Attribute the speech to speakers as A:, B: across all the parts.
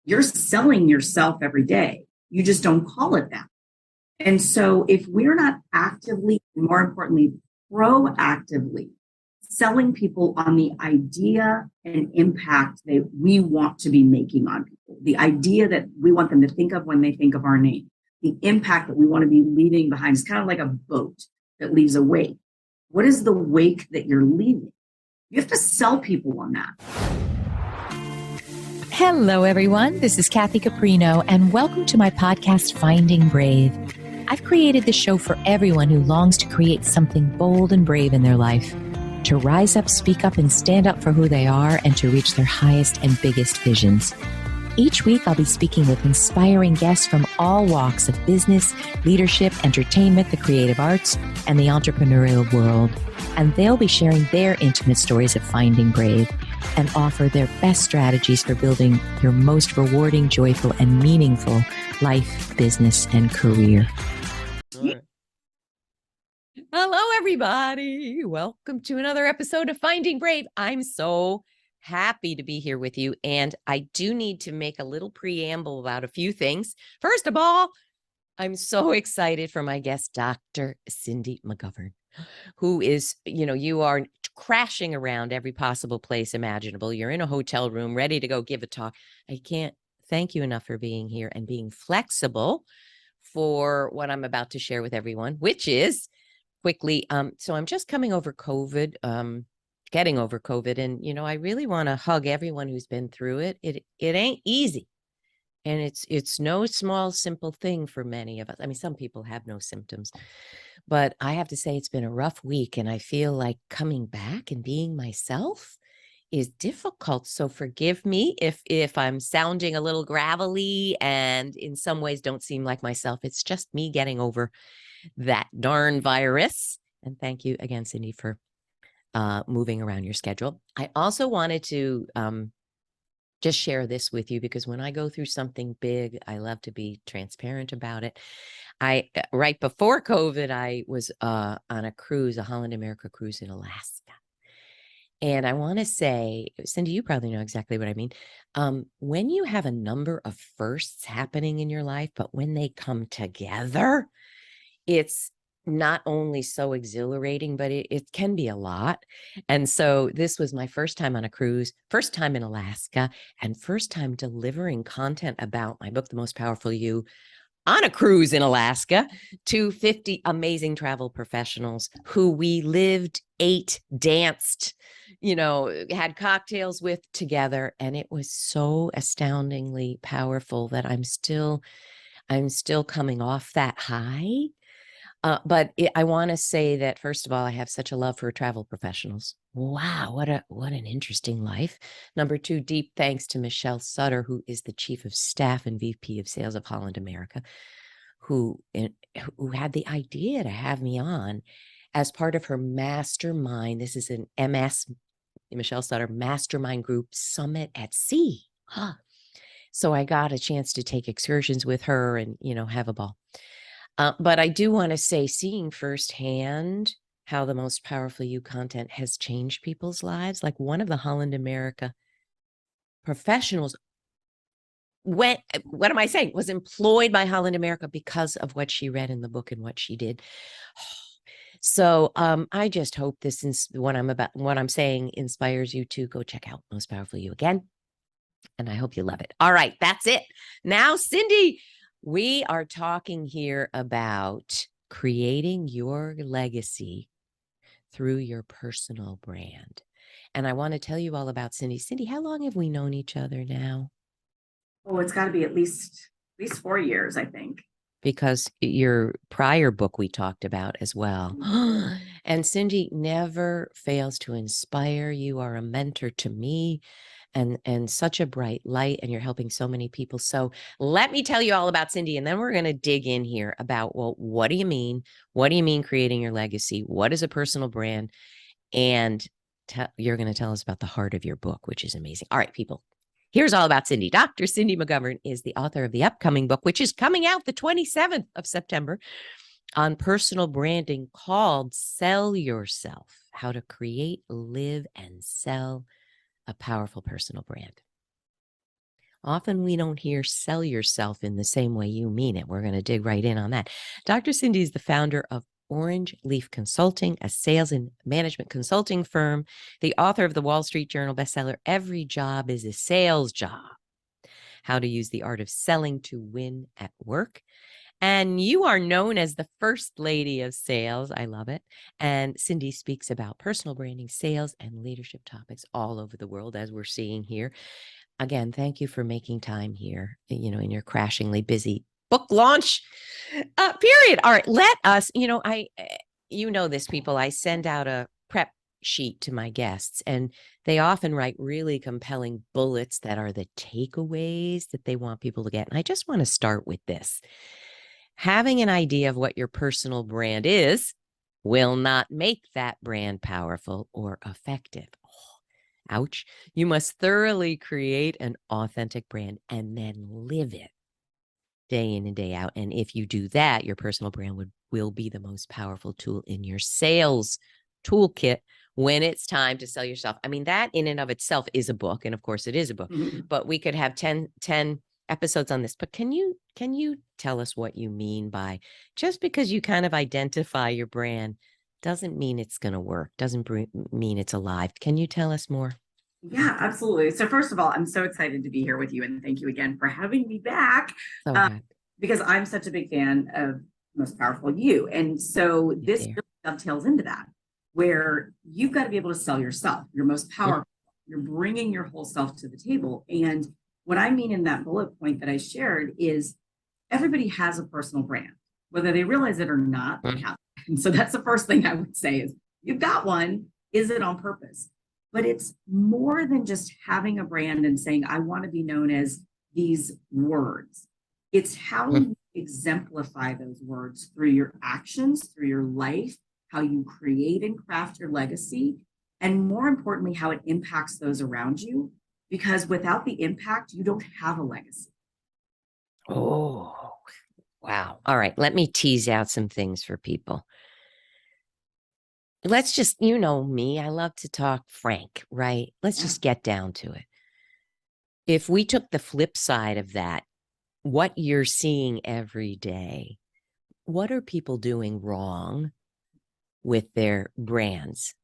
A: You're selling yourself every day. You just don't call it that. And so if we're not actively, more importantly, proactively selling people on the idea and impact that we want to be making on people, the idea that we want them to think of when they think of our name, the impact that we want to be leaving behind. It's kind of like a boat that leaves a wake. What is the wake that you're leaving? You have to sell people on that.
B: Hello, everyone. This is Kathy Caprino, and welcome to my podcast, Finding Brave. I've created this show for everyone who longs to create something bold and brave in their life, to rise up, speak up, and stand up for who they are, and to reach their highest and biggest visions. Each week, I'll be speaking with inspiring guests from all walks of business, leadership, entertainment, the creative arts, and the entrepreneurial world. And they'll be sharing their intimate stories of finding brave and offer their best strategies for building your most rewarding, joyful, and meaningful life, business, and career. Right. Hello, everybody. Welcome to another episode of Finding Brave. I'm so happy to be here with you. And I do need to make a little preamble about a few things. First of all, I'm so excited for my guest, Dr. Cindy McGovern, who is, you are crashing around every possible place imaginable. You're in a hotel room ready to go give a talk. I can't thank you enough for being here and being flexible for what I'm about to share with everyone, which is quickly. So I'm just coming over COVID, getting over COVID. And, I really want to hug everyone who's been through it. It ain't easy. And it's no small, simple thing for many of us. I mean, some people have no symptoms, but I have to say it's been a rough week, and I feel like coming back and being myself is difficult. So forgive me if I'm sounding a little gravelly and in some ways don't seem like myself. It's just me getting over that darn virus. And thank you again, Cindy, for moving around your schedule. I also wanted to just share this with you because when I go through something big, I love to be transparent about it. Right before COVID, I was on a cruise, a Holland America cruise in Alaska. And I want to say, Cindy, you probably know exactly what I mean. When you have a number of firsts happening in your life, but when they come together, it's not only so exhilarating, but it can be a lot. And so this was my first time on a cruise, first time in Alaska, and first time delivering content about my book, The Most Powerful You, on a cruise in Alaska to 50 amazing travel professionals who we lived, ate, danced, had cocktails with together. And it was so astoundingly powerful that I'm still coming off that high. But I want to say that, first of all, I have such a love for travel professionals. Wow, what an interesting life. Number two, deep thanks to Michelle Sutter, who is the Chief of Staff and VP of Sales of Holland America, who had the idea to have me on as part of her mastermind. This is an MS, Michelle Sutter Mastermind Group Summit at Sea. So I got a chance to take excursions with her and, have a ball. But I do want to say, seeing firsthand how the Most Powerful You content has changed people's lives. Like one of the Holland America professionals was employed by Holland America because of what she read in the book and what she did. So I just hope this is what I'm saying inspires you to go check out Most Powerful You again. And I hope you love it. All right, that's it. Now, Cindy, we are talking here about creating your legacy through your personal brand. And I want to tell you all about Cindy. Cindy, how long have we known each other now?
A: Oh, it's got to be at least 4 years, I think.
B: Because your prior book we talked about as well. And Cindy never fails to inspire. You are a mentor to me. And such a bright light, and you're helping so many people. So let me tell you all about Cindy, and then we're going to dig in here about, well, what do you mean? What do you mean creating your legacy? What is a personal brand? And you're going to tell us about the heart of your book, which is amazing. All right, people, here's all about Cindy. Dr. Cindy McGovern is the author of the upcoming book, which is coming out the 27th of September on personal branding, called Sell Yourself: How to Create, Live, and Sell a Powerful Personal Brand. Often we don't hear sell yourself in the same way you mean it. We're going to dig right in on that. Dr. Cindy is the founder of Orange Leaf Consulting, a sales and management consulting firm, the author of the Wall Street Journal bestseller, Every Job is a Sales Job: How to Use the Art of Selling to Win at Work. And you are known as the First Lady of Sales. I love it. And Cindy speaks about personal branding, sales, and leadership topics all over the world, as we're seeing here. Again, thank you for making time here, in your crashingly busy book launch period. All right, let us, this, people, I send out a prep sheet to my guests, and they often write really compelling bullets that are the takeaways that they want people to get. And I just want to start with this. Having an idea of what your personal brand is will not make that brand powerful or effective. Ouch. You must thoroughly create an authentic brand and then live it day in and day out. And if you do that, your personal brand will be the most powerful tool in your sales toolkit when it's time to sell yourself. I mean, that in and of itself is a book. And of course it is a book, but we could have 10 episodes on this. But can you tell us what you mean by, just because you kind of identify your brand doesn't mean it's going to work, doesn't mean it's alive. Can you tell us more?
A: Yeah, absolutely. So first of all, I'm so excited to be here with you, and thank you again for having me back. Because I'm such a big fan of Most Powerful You. And so this really dovetails into that, where you've got to be able to sell yourself. You're most powerful. You're bringing your whole self to the table. And what I mean in that bullet point that I shared is everybody has a personal brand, whether they realize it or not, they have. And so that's the first thing I would say is you've got one. Is it on purpose? But it's more than just having a brand and saying, I want to be known as these words. It's how you exemplify those words through your actions, through your life, how you create and craft your legacy, and more importantly, how it impacts those around you. Because without the impact, you don't have a legacy.
B: Oh, wow. All right. Let me tease out some things for people. Let's just, me, I love to talk frank, right? Let's just get down to it. If we took the flip side of that, what you're seeing every day, what are people doing wrong with their brands?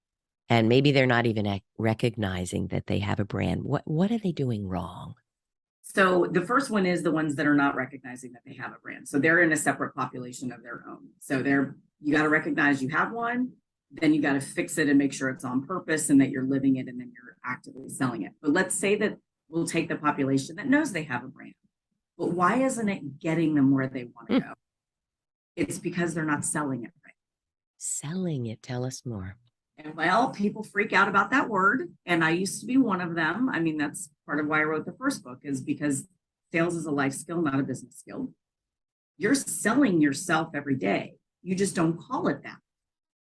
B: And maybe they're not even recognizing that they have a brand. What are they doing wrong?
A: So the first one is the ones that are not recognizing that they have a brand. So they're in a separate population of their own. So you got to recognize you have one. Then you got to fix it and make sure it's on purpose and that you're living it and then you're actively selling it. But let's say that we'll take the population that knows they have a brand. But why isn't it getting them where they want to go? It's because they're not selling it right.
B: Selling it. Tell us more.
A: And well, people freak out about that word. And I used to be one of them. I mean, that's part of why I wrote the first book, is because sales is a life skill, not a business skill. You're selling yourself every day. You just don't call it that.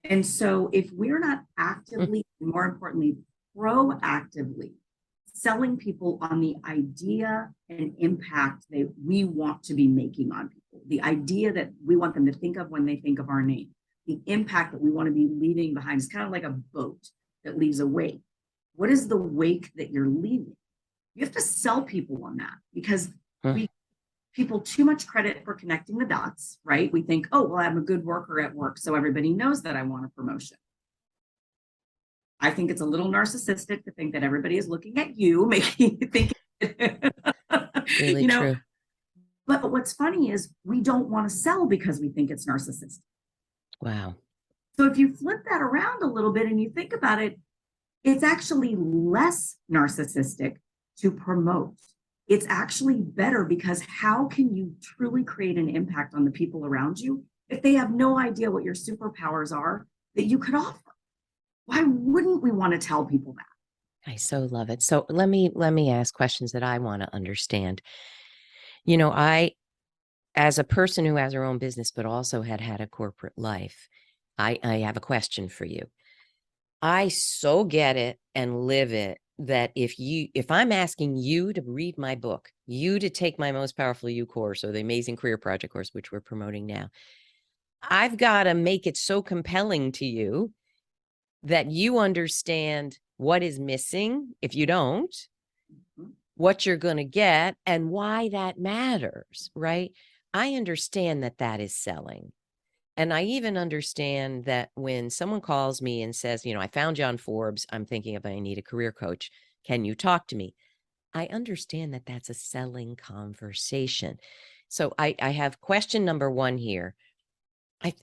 A: And so if we're not actively, more importantly, proactively selling people on the idea and impact that we want to be making on people, the idea that we want them to think of when they think of our name, the impact that we want to be leaving behind, is kind of like a boat that leaves a wake. What is the wake that you're leaving? You have to sell people on that, because people too much credit for connecting the dots, right? We think, oh, well, I'm a good worker at work, so everybody knows that I want a promotion. I think it's a little narcissistic to think that everybody is looking at you, making you think.
B: Really true.
A: But what's funny is we don't want to sell because we think it's narcissistic.
B: Wow.
A: So if you flip that around a little bit and you think about it, it's actually less narcissistic to promote. It's actually better, because how can you truly create an impact on the people around you if they have no idea what your superpowers are that you could offer? Why wouldn't we want to tell people that?
B: I so love it. So let me ask questions that I want to understand. As a person who has her own business, but also had a corporate life, I have a question for you. I so get it and live it that if I'm asking you to read my book, you to take my Most Powerful You course or the Amazing Career Project course, which we're promoting now, I've got to make it so compelling to you that you understand what is missing. If you don't,
C: what you're going to get and why that matters, right? I understand that that is selling. And I even understand that when someone calls me and says, I found you on Forbes, I'm thinking of I need a career coach. Can you talk to me? I understand that that's a selling conversation. So I have question number one here.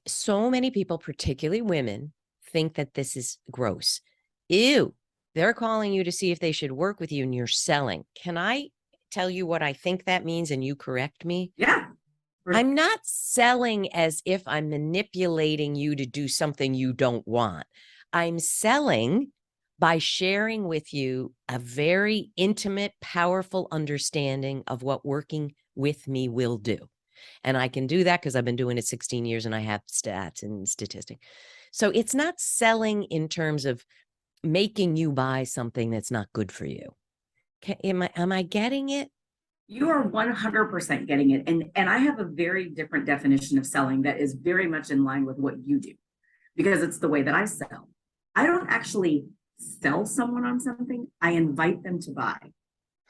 C: So many people, particularly women, think that this is gross. Ew, they're calling you to see if they should work with you and you're selling. Can I tell you what I think that means and you correct me?
A: Yeah.
C: I'm not selling as if I'm manipulating you to do something you don't want. I'm selling by sharing with you a very intimate, powerful understanding of what working with me will do. And I can do that because I've been doing it 16 years and I have stats and statistics. So it's not selling in terms of making you buy something that's not good for you. Am I getting it?
A: You are 100% getting it. And I have a very different definition of selling that is very much in line with what you do, because it's the way that I sell. I don't actually sell someone on something. I invite them to buy.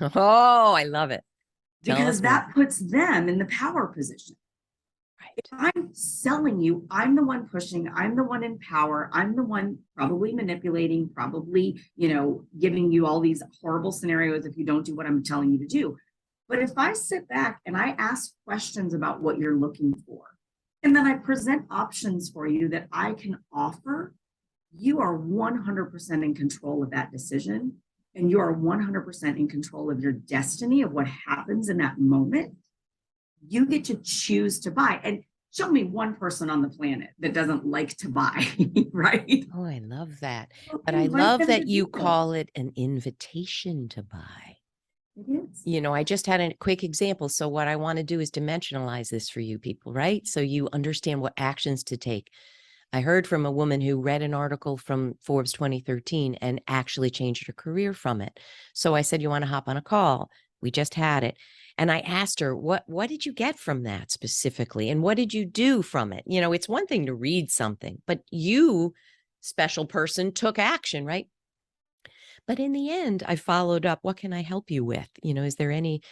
C: Oh, I love it.
A: Because that puts them in the power position.
C: Right.
A: If I'm selling you, I'm the one pushing, I'm the one in power, I'm the one probably manipulating, probably, giving you all these horrible scenarios if you don't do what I'm telling you to do. But if I sit back and I ask questions about what you're looking for, and then I present options for you that I can offer, you are 100% in control of that decision. And you are 100% in control of your destiny, of what happens in that moment. You get to choose to buy. And show me one person on the planet that doesn't like to buy, right?
C: Oh, I love that.
A: So
C: but I
A: invite
C: love
A: them
C: that
A: to
C: you
A: do it.
C: call it an invitation to buy.
A: It is.
C: I just had a quick example. So what I want to do is dimensionalize this for you people, right? So you understand what actions to take. I heard from a woman who read an article from Forbes 2013 and actually changed her career from it. So I said, you want to hop on a call? We just had it. And I asked her, what did you get from that specifically? And what did you do from it? It's one thing to read something, but you, special person, took action, right? But in the end, I followed up. What can I help you with? Is there any?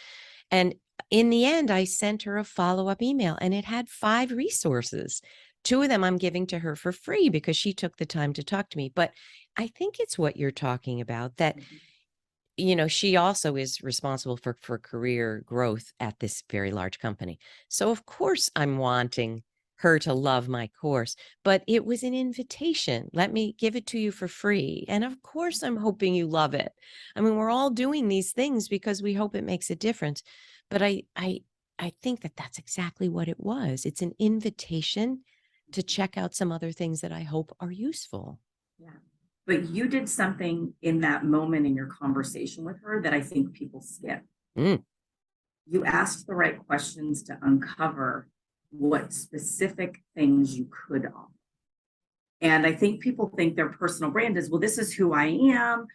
C: And in the end, I sent her a follow-up email and it had 5 resources. 2 of them I'm giving to her for free because she took the time to talk to me. But I think it's what you're talking about that, she also is responsible for career growth at this very large company. So of course I'm wanting her to love my course, but it was an invitation. Let me give it to you for free. And of course I'm hoping you love it. I mean, we're all doing these things because we hope it makes a difference. But I think that that's exactly what it was. It's an invitation to check out some other things that I hope are useful.
A: Yeah. But you did something in that moment in your conversation with her that I think people skip. You asked the right questions to uncover what specific things you could offer. And I think people think their personal brand is, well, this is who I am.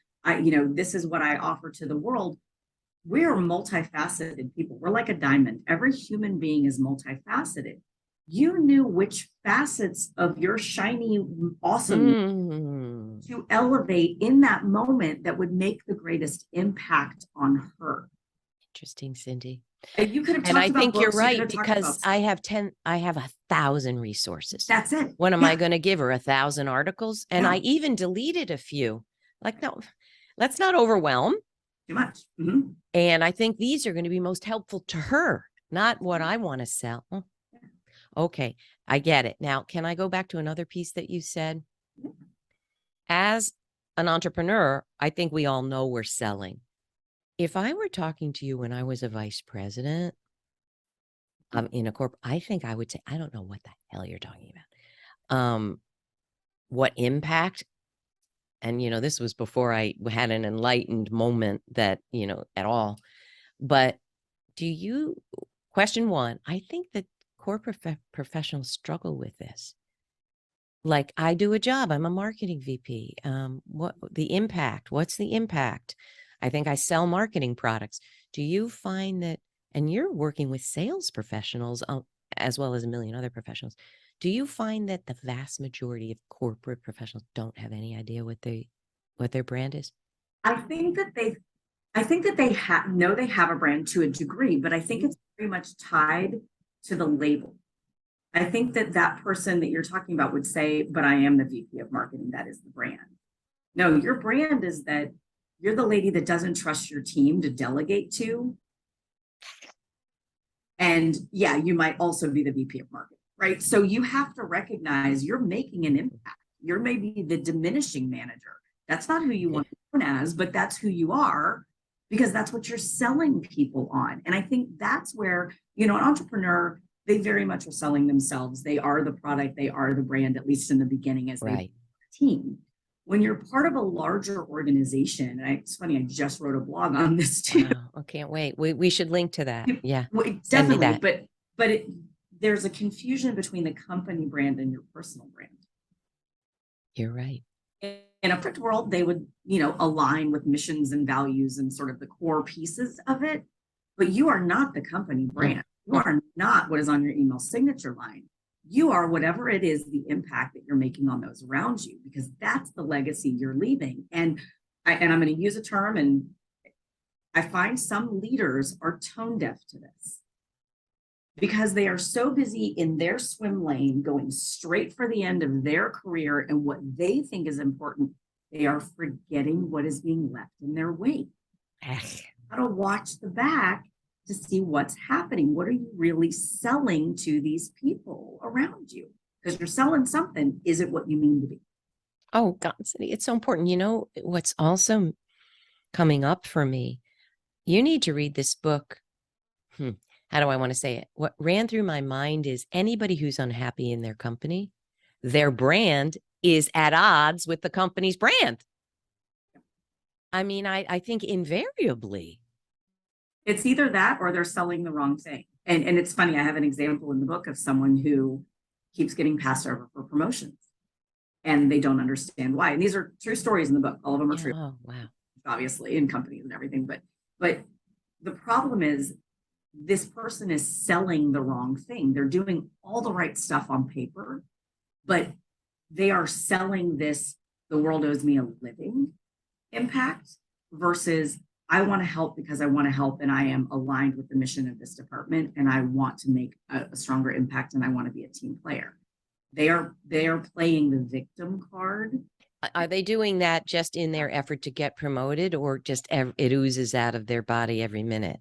A: This is what I offer to the world. We're multifaceted people. We're like a diamond. Every human being is multifaceted. You knew which facets of your shiny, awesome to elevate in that moment that would make the greatest impact on her.
C: Interesting, Cindy.
A: You could have talked
C: and I
A: about
C: think
A: books,
C: you're right because I have 1,000 resources.
A: That's it.
C: When am I going to give her 1,000 articles? And
A: Yeah.
C: I even deleted a few. Like, no, let's not overwhelm.
A: Too much.
C: And I think these are going to be most helpful to her, not what I want to sell. Okay, I get it. Now, can I go back to another piece that you said? As an entrepreneur, I think we all know we're selling. If I were talking to you when I was a vice president in a corp, I think I would say, I don't know what the hell you're talking about. What impact? And, this was before I had an enlightened moment that, at all. But question one, I think that corporate professionals struggle with this. Like, I do a job, I'm a marketing VP. What's the impact? I think I sell marketing products. Do you find that, and you're working with sales professionals as well as a million other professionals, do you find that the vast majority of corporate professionals don't have any idea what their brand is?
A: I think that I think that they know they have a brand to a degree, but I think it's very much tied to the label. I think that that person that you're talking about would say, but I am the VP of marketing. That is the brand. No, your brand is that you're the lady that doesn't trust your team to delegate to. And yeah, you might also be the VP of marketing, right? So you have to recognize you're making an impact. You're maybe the diminishing manager. That's not who you want to be known as, but that's who you are because that's what you're selling people on. And I think that's where, an entrepreneur, they very much are selling themselves. They are the product, they are the brand, at least in the beginning as
C: Right.
A: they team. When you're part of a larger organization, and it's funny, I just wrote a blog on this too.
C: Wow. I can't wait. We should link to that. Yeah.
A: Well,
C: Send me
A: definitely,
C: that.
A: but there's a confusion between the company brand and your personal brand.
C: You're right.
A: In a perfect world, they would, align with missions and values and sort of the core pieces of it. But you are not the company brand. You are not what is on your email signature line. You are whatever it is, the impact that you're making on those around you, because that's the legacy you're leaving. And I'm going to use a term, and I find some leaders are tone deaf to this because they are so busy in their swim lane, going straight for the end of their career and what they think is important. They are forgetting what is being left in their wake. How to watch the back to see what's happening. What are you really selling to these people around you? Because you're selling something. Is it what you mean to be?
C: Oh, God, Cindy, it's so important. You know, what's also coming up for me, you need to read this book. How do I want to say it? What ran through my mind is anybody who's unhappy in their company, their brand is at odds with the company's brand. I mean, I think invariably.
A: It's either that or they're selling the wrong thing. And it's funny, I have an example in the book of someone who keeps getting passed over for promotions and they don't understand why. And these are true stories in the book. All of them are true.
C: Oh, wow.
A: Obviously, in companies and everything. But the problem is this person is selling the wrong thing. They're doing all the right stuff on paper, but they are selling this, the world owes me a living impact versus I want to help because I want to help and I am aligned with the mission of this department and I want to make a stronger impact and I want to be a team player. They are playing the victim card.
C: Are they doing that just in their effort to get promoted or just it oozes out of their body every minute?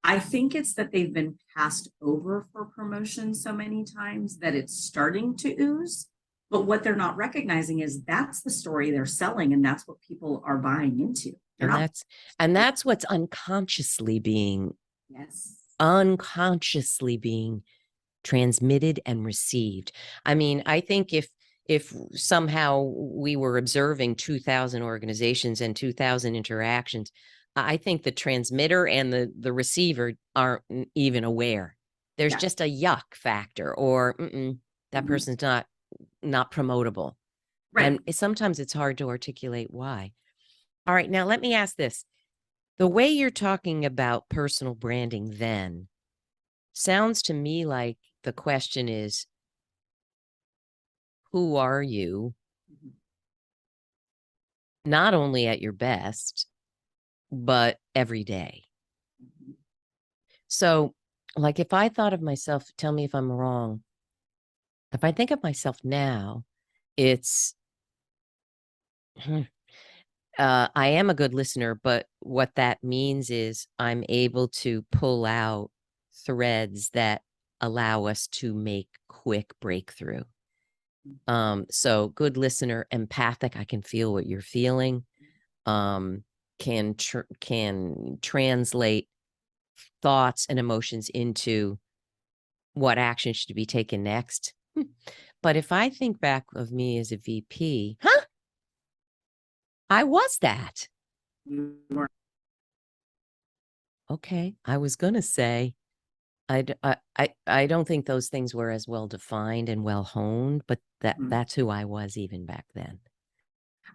A: I think it's that they've been passed over for promotion so many times that it's starting to ooze. But what they're not recognizing is that's the story they're selling and that's what people are buying into.
C: And that's what's unconsciously being transmitted and received. I mean, I think if somehow we were observing 2,000 organizations and 2,000 interactions, I think the transmitter and the receiver aren't even aware. There's just a yuck factor or that person's not promotable. Right. And sometimes it's hard to articulate why. All right. Now, let me ask this. The way you're talking about personal branding then sounds to me like the question is, who are you? Not only at your best, but every day. So, like if I thought of myself, tell me if I'm wrong. If I think of myself now, it's I am a good listener, but what that means is I'm able to pull out threads that allow us to make quick breakthrough. So good listener, empathic, I can feel what you're feeling, can translate thoughts and emotions into what action should be taken next. But if I think back of me as a VP, I was that. Okay. I was going to say, I don't think those things were as well defined and well honed, but that's who I was even back then.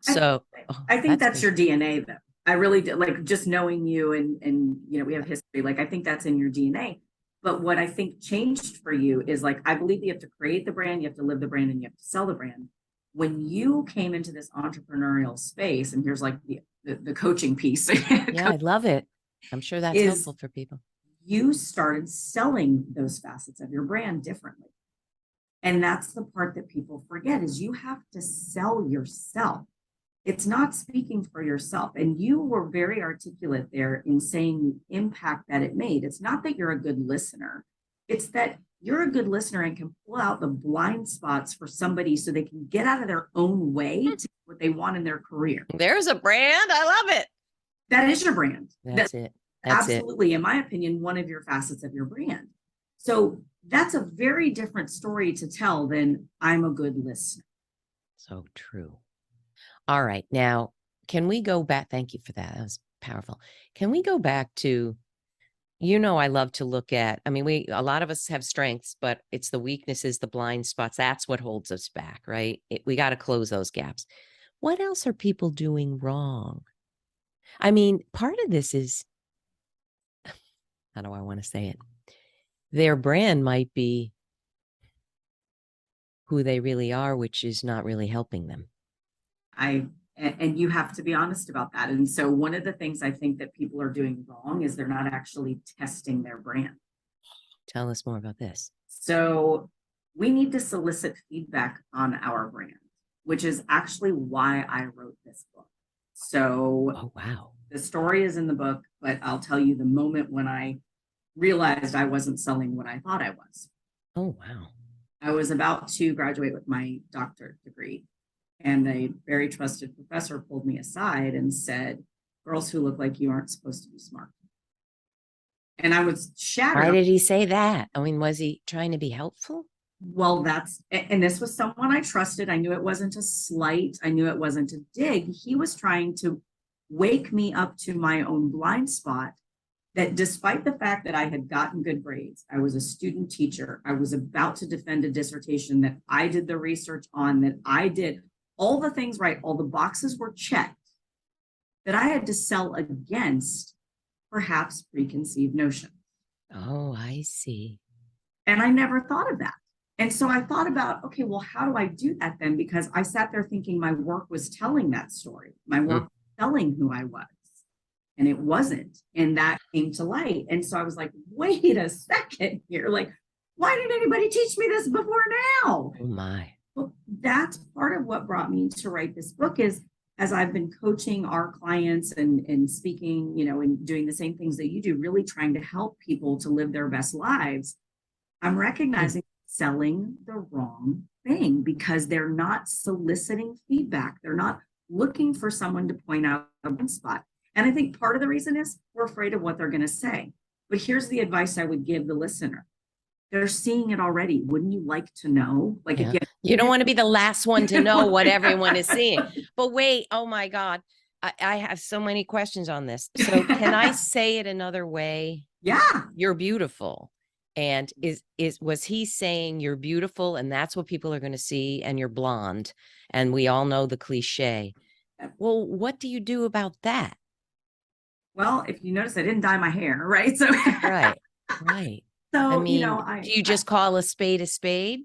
C: So
A: I think that's your DNA though. I really did, like just knowing you and we have history, like I think that's in your DNA. But what I think changed for you is like, I believe you have to create the brand, you have to live the brand, and you have to sell the brand. When you came into this entrepreneurial space, and here's like the the coaching piece.
C: Yeah, I love it. I'm sure that's
A: Is
C: helpful for people.
A: you started selling those facets of your brand differently. And that's the part that people forget is you have to sell yourself. It's not speaking for yourself. And you were very articulate there in saying the impact that it made. It's not that you're a good listener. It's that you're a good listener and can pull out the blind spots for somebody so they can get out of their own way to get what they want in their career.
C: There's a brand. I love it.
A: That is your brand.
C: That's it. That's
A: absolutely, in my opinion, one of your facets of your brand. So that's a very different story to tell than I'm a good listener.
C: So true. All right. Now, can we go back? Thank you for that. That was powerful. Can we go back to, I love to look at, a lot of us have strengths, but it's the weaknesses, the blind spots. That's what holds us back, right? We got to close those gaps. What else are people doing wrong? Part of this is, how do I want to say it? Their brand might be who they really are, which is not really helping them.
A: And you have to be honest about that. And so one of the things I think that people are doing wrong is they're not actually testing their brand.
C: Tell us more about this.
A: So we need to solicit feedback on our brand, which is actually why I wrote this book. So
C: oh, wow.
A: The story is in the book, but I'll tell you the moment when I realized I wasn't selling what I thought I was.
C: Oh, wow.
A: I was about to graduate with my doctorate degree, and a very trusted professor pulled me aside and said, girls who look like you aren't supposed to be smart. And I was shattered.
C: Why did he say that? Was he trying to be helpful?
A: Well, and this was someone I trusted. I knew it wasn't a slight. I knew it wasn't a dig. He was trying to wake me up to my own blind spot, that despite the fact that I had gotten good grades, I was a student teacher, I was about to defend a dissertation that I did the research on, that I did all the things right, all the boxes were checked, that I had to sell against perhaps preconceived notions.
C: Oh, I see.
A: And I never thought of that. And so I thought about, okay, well, how do I do that then? Because I sat there thinking my work was telling that story. My work was telling who I was. And it wasn't. And that came to light. And so I was like, wait a second here. Like, why didn't anybody teach me this before now?
C: Oh, my.
A: Well, that's part of what brought me to write this book is, as I've been coaching our clients and speaking, and doing the same things that you do, really trying to help people to live their best lives, I'm recognizing selling the wrong thing because they're not soliciting feedback. They're not looking for someone to point out a blind spot. And I think part of the reason is we're afraid of what they're going to say. But here's the advice I would give the listener. They're seeing it already. Wouldn't you like to know? Like,
C: yeah. You don't want to be the last one to know what everyone is seeing. But wait, oh my God. I have so many questions on this. So can I say it another way?
A: Yeah.
C: You're beautiful. And was he saying you're beautiful and that's what people are going to see, and you're blonde, and we all know the cliche. Well, what do you do about that?
A: Well, if you notice, I didn't dye my hair, right? So
C: right.
A: So,
C: do you just call a spade a spade?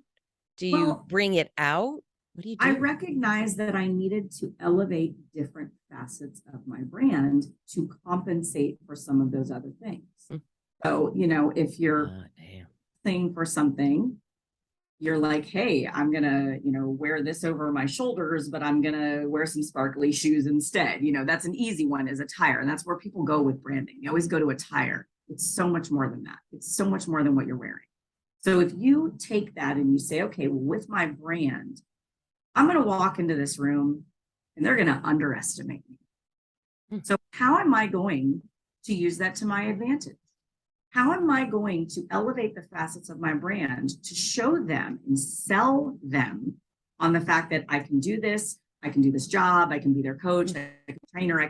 C: Do you bring it out? What do you do?
A: I recognized that I needed to elevate different facets of my brand to compensate for some of those other things. So, if you're saying for something, you're like, hey, I'm going to, wear this over my shoulders, but I'm going to wear some sparkly shoes instead. That's an easy one, is attire. And that's where people go with branding. They always go to attire. It's so much more than that. It's so much more than what you're wearing. So if you take that and you say, okay, well, with my brand, I'm going to walk into this room and they're going to underestimate me. So how am I going to use that to my advantage? How am I going to elevate the facets of my brand to show them and sell them on the fact that I can do this job, I can be their coach, I can trainer,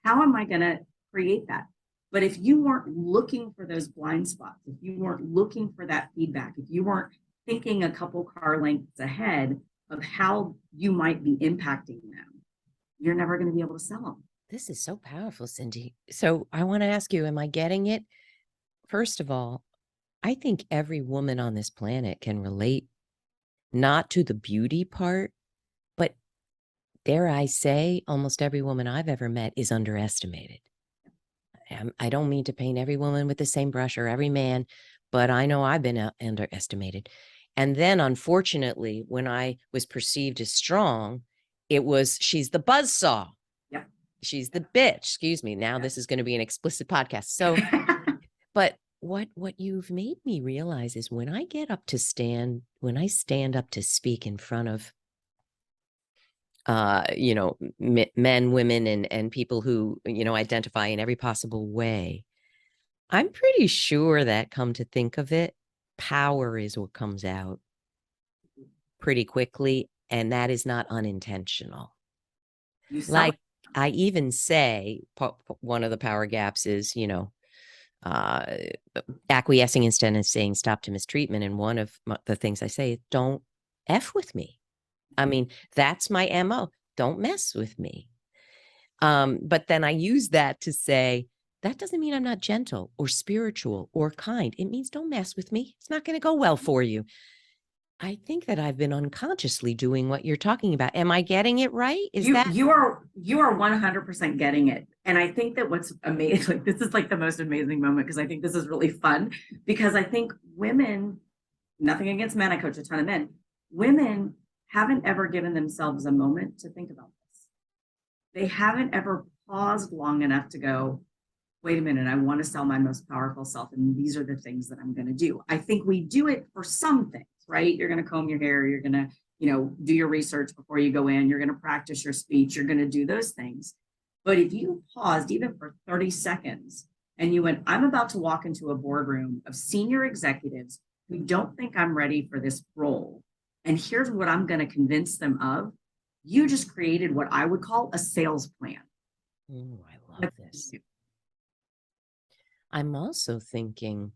A: how am I going to create that? But if you weren't looking for those blind spots, if you weren't looking for that feedback, if you weren't thinking a couple car lengths ahead of how you might be impacting them, you're never going to be able to sell them.
C: This is so powerful, Cindy. So I want to ask you, am I getting it? First of all, I think every woman on this planet can relate, not to the beauty part, but dare I say, almost every woman I've ever met is underestimated. I don't mean to paint every woman with the same brush or every man, but I know I've been underestimated. And then, unfortunately, when I was perceived as strong, it was, she's the buzzsaw.
A: Yep.
C: She's the bitch. Excuse me. Now this is going to be an explicit podcast. So, but what you've made me realize is when I stand up to speak in front of men, women, and people who, identify in every possible way, I'm pretty sure that, come to think of it, power is what comes out pretty quickly. And that is not unintentional. Like I even say, one of the power gaps is, acquiescing instead of saying stop to mistreatment. And one of the things I say is, don't F with me. I mean, that's my MO. Don't mess with me. But then I use that to say, that doesn't mean I'm not gentle or spiritual or kind. It means don't mess with me. It's not going to go well for you. I think that I've been unconsciously doing what you're talking about. Am I getting it right?
A: You are 100% getting it. And I think that what's amazing, like, this is like the most amazing moment, because I think this is really fun, because I think women, nothing against men, I coach a ton of men, women haven't ever given themselves a moment to think about this. They haven't ever paused long enough to go, wait a minute, I want to sell my most powerful self, and these are the things that I'm going to do. I think we do it for some things, right? You're going to comb your hair, you're going to, do your research before you go in, you're going to practice your speech, you're going to do those things. But if you paused even for 30 seconds and you went, I'm about to walk into a boardroom of senior executives who don't think I'm ready for this role, and here's what I'm going to convince them of, you just created what I would call a sales plan.
C: Oh, I love this. I'm also thinking,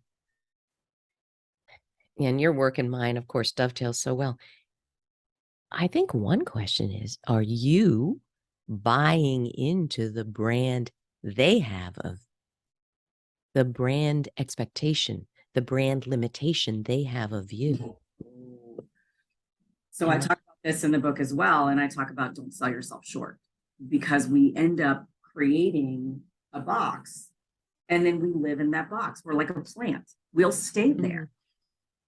C: and your work and mine, of course, dovetails so well. I think one question is, are you buying into the brand they have of the brand expectation, the brand limitation they have of you?
A: So I talk about this in the book as well. And I talk about don't sell yourself short, because we end up creating a box and then we live in that box. We're like a plant. We'll stay there.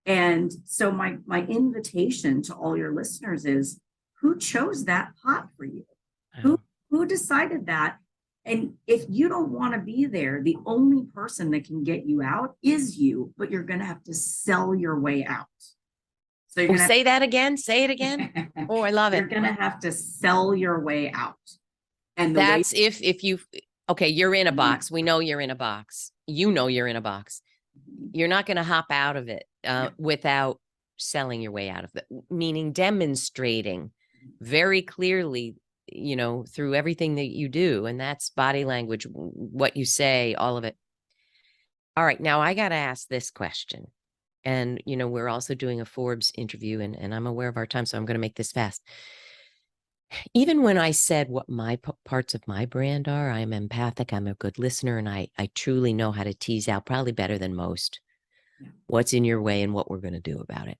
A: And so my invitation to all your listeners is, who chose that pot for you? Who decided that? And if you don't want to be there, the only person that can get you out is you, but you're going to have to sell your way out. So you're
C: say that again. Say it again. Oh, I love it.
A: You're going to have to sell your way out. And
C: that's if you, okay, you're in a box. We know you're in a box. You know you're in a box. You're not going to hop out of it without selling your way out of it, meaning demonstrating very clearly, through everything that you do. And that's body language, what you say, all of it. All right. Now I got to ask this question. And, we're also doing a Forbes interview, and I'm aware of our time, so I'm going to make this fast. Even when I said what my parts of my brand are, I'm empathic, I'm a good listener, and I truly know how to tease out, probably better than most, what's in your way and what we're going to do about it.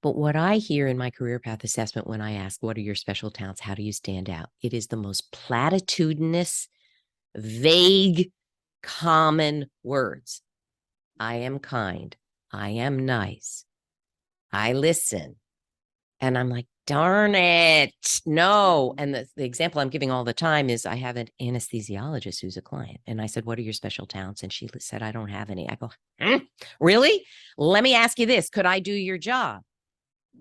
C: But what I hear in my career path assessment when I ask, what are your special talents? How do you stand out? It is the most platitudinous, vague, common words. I am kind. I am nice. I listen. And I'm like, darn it. No. And the example I'm giving all the time is, I have an anesthesiologist who's a client. And I said, what are your special talents? And she said, I don't have any. I go, really? Let me ask you this. Could I do your job?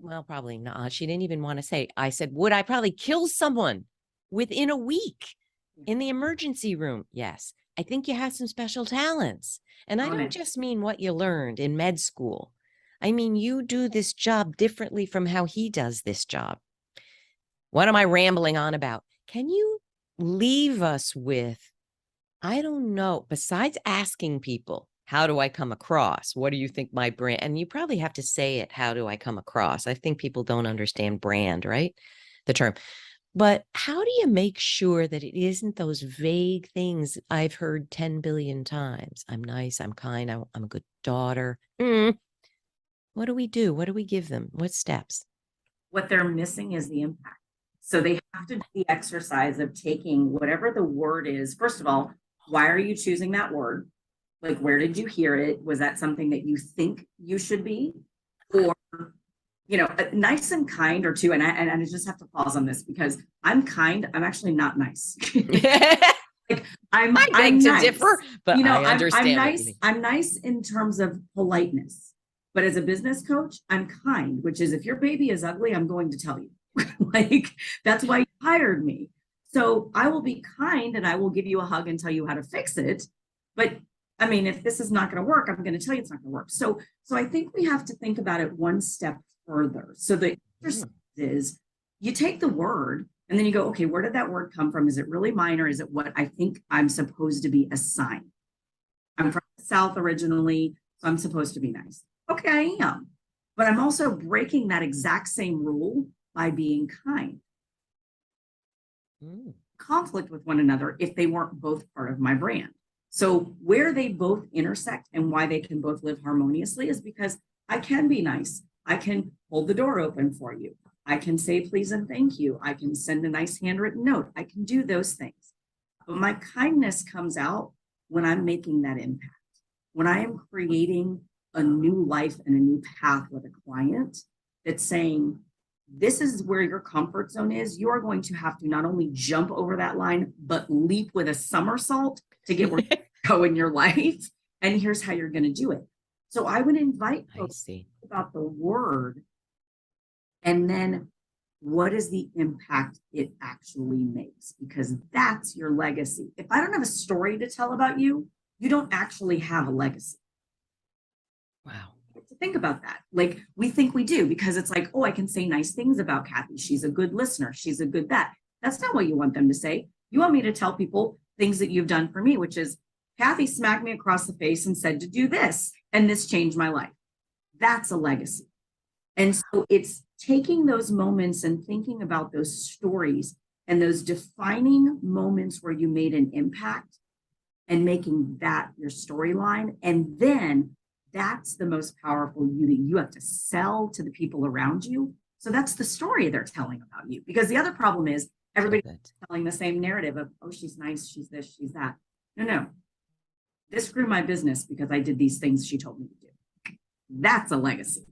C: Well, probably not. She didn't even want to say. I said, would I probably kill someone within a week in the emergency room? Yes. I think you have some special talents. And I don't just mean what you learned in med school. I mean, you do this job differently from how he does this job. What am I rambling on about? Can you leave us with, I don't know, besides asking people, how do I come across? What do you think my brand? And you probably have to say it, how do I come across? I think people don't understand brand, right? The term. But how do you make sure that it isn't those vague things I've heard 10 billion times? I'm nice, I'm kind, I'm a good daughter. What do we do? What do we give them? What steps?
A: What they're missing is the impact. So they have to do the exercise of taking whatever the word is. First of all, why are you choosing that word? Like, where did you hear it? Was that something that you think you should be? Or, nice and kind or two. And I just have to pause on this because I'm kind. I'm actually not nice. Like
C: I beg to
A: nice.
C: differ, but I understand
A: I'm
C: what
A: nice.
C: you mean.
A: I'm nice in terms of politeness, but as a business coach, I'm kind, which is if your baby is ugly, I'm going to tell you. Like, that's why you hired me. So I will be kind and I will give you a hug and tell you how to fix it. But I mean, if this is not going to work, I'm going to tell you it's not going to work. So I think we have to think about it one step further. So the exercise is you take the word and then you go, okay, where did that word come from? Is it really mine or is it what I think I'm supposed to be assigned? I'm from the South originally, so I'm supposed to be nice. Okay, I am. But I'm also breaking that exact same rule by being kind. Conflict with one another if they weren't both part of my brand. So where they both intersect and why they can both live harmoniously is because I can be nice. I can hold the door open for you. I can say please and thank you. I can send a nice handwritten note. I can do those things. But my kindness comes out when I'm making that impact. When I am creating a new life and a new path with a client that's saying, this is where your comfort zone is. You are going to have to not only jump over that line, but leap with a somersault to get where you go in your life. And here's how you're going to do it. So I would invite folks to think about the word and then what is the impact it actually makes? Because that's your legacy. If I don't have a story to tell about you, you don't actually have a legacy.
C: Wow.
A: To think about that. Like we think we do because it's like, oh, I can say nice things about Kathy. She's a good listener. She's a good that. That's not what you want them to say. You want me to tell people things that you've done for me, which is Kathy smacked me across the face and said to do this, and this changed my life. That's a legacy. And so it's taking those moments and thinking about those stories and those defining moments where you made an impact and making that your storyline. And then that's the most powerful you that you have to sell to the people around you. So that's the story they're telling about you. Because the other problem is everybody's telling the same narrative of, oh, she's nice, she's this, she's that. No. This grew my business because I did these things she told me to do. That's a legacy.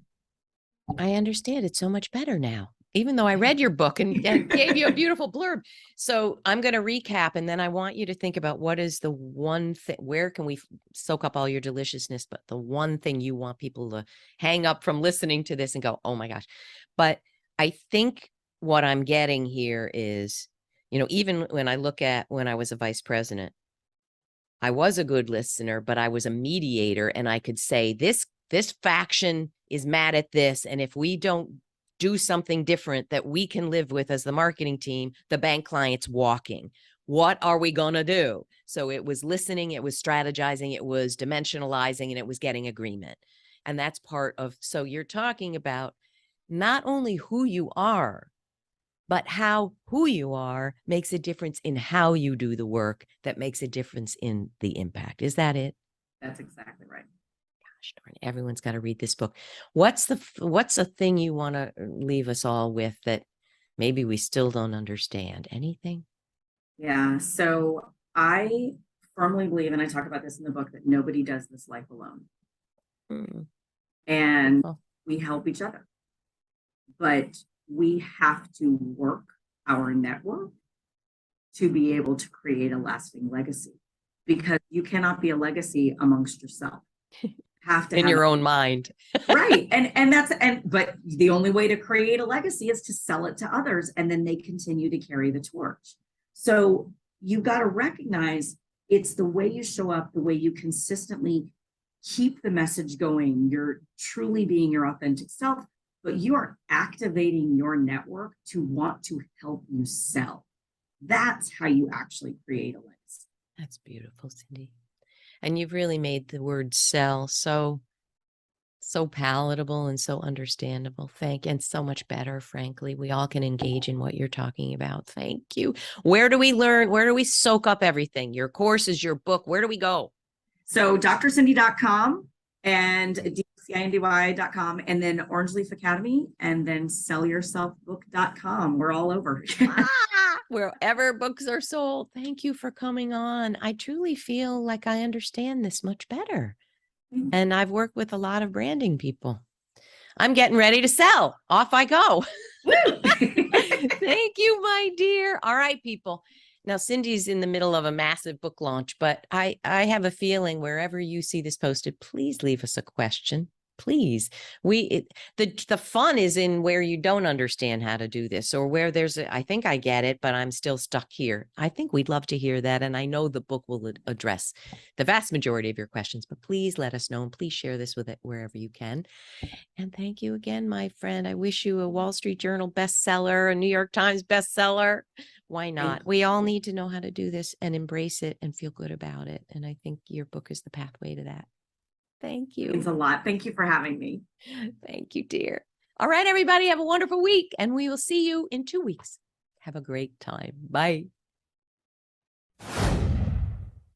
C: I understand it so much better now, even though I read your book and gave you a beautiful blurb. So I'm going to recap, and then I want you to think about what is the one thing, where can we soak up all your deliciousness, but the one thing you want people to hang up from listening to this and go, oh my gosh. But I think what I'm getting here is, even when I look at when I was a vice president, I was a good listener, but I was a mediator, and I could say this faction is mad at this. And if we don't do something different that we can live with as the marketing team, the bank client's walking. What are we going to do? So it was listening, it was strategizing, it was dimensionalizing, and it was getting agreement. And that's part of, so you're talking about not only who you are, but how who you are makes a difference in how you do the work that makes a difference in the impact. Is that it?
A: That's exactly right.
C: Gosh darn, everyone's got to read this book. What's a thing you want to leave us all with that maybe we still don't understand? Anything?
A: Yeah. So I firmly believe, and I talk about this in the book, that nobody does this life alone. And we help each other. But we have to work our network to be able to create a lasting legacy, because you cannot be a legacy amongst yourself. Have to
C: in your own mind.
A: Right. But the only way to create a legacy is to sell it to others, and then they continue to carry the torch. So you've got to recognize it's the way you show up, the way you consistently keep the message going. You're truly being your authentic self, but you are activating your network to want to help you sell. That's how you actually create a legacy.
C: That's beautiful, Cindy. And you've really made the word sell so palatable and so understandable. And so much better, frankly. We all can engage in what you're talking about. Thank you. Where do we learn? Where do we soak up everything? Your courses, your book, where do we go?
A: So drcindy.com and CINDY.com, and then Orange Leaf Academy, and then sellyourselfbook.com. We're all over.
C: Wherever books are sold. Thank you for coming on. I truly feel like I understand this much better. And I've worked with a lot of branding people. I'm getting ready to sell. Off I go. Thank you, my dear. All right, people. Now, Cindy's in the middle of a massive book launch, but I have a feeling wherever you see this posted, please leave us a question. Please. The fun is in where you don't understand how to do this, or where I think I get it, but I'm still stuck here. I think we'd love to hear that. And I know the book will address the vast majority of your questions, but please let us know, and please share this with it wherever you can. And thank you again, my friend. I wish you a Wall Street Journal bestseller, a New York Times bestseller. Why not? We all need to know how to do this and embrace it and feel good about it. And I think your book is the pathway to that. Thank you.
A: It's a lot. Thank you for having me.
C: Thank you, dear. All right, everybody, have a wonderful week, and we will see you in 2 weeks. Have a great time. Bye.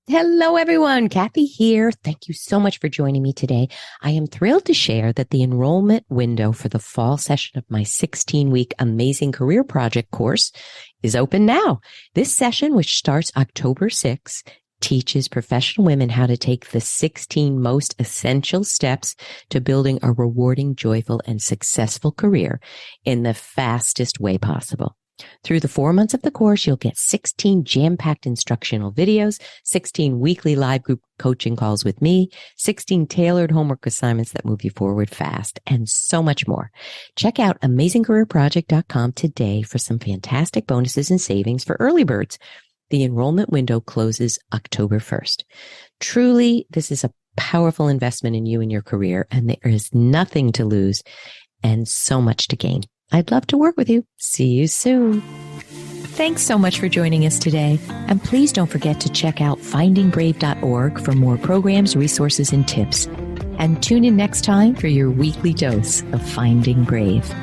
C: Hello, everyone. Kathy here. Thank you so much for joining me today. I am thrilled to share that the enrollment window for the fall session of my 16-week Amazing Career Project course is open now. This session, which starts October 6th, teaches professional women how to take the 16 most essential steps to building a rewarding, joyful, and successful career in the fastest way possible. Through the 4 months of the course, you'll get 16 jam-packed instructional videos, 16 weekly live group coaching calls with me, 16 tailored homework assignments that move you forward fast, and so much more. Check out AmazingCareerProject.com today for some fantastic bonuses and savings for early birds. The enrollment window closes October 1st. Truly, this is a powerful investment in you and your career, and there is nothing to lose and so much to gain. I'd love to work with you. See you soon. Thanks so much for joining us today. And please don't forget to check out findingbrave.org for more programs, resources, and tips. And tune in next time for your weekly dose of Finding Brave.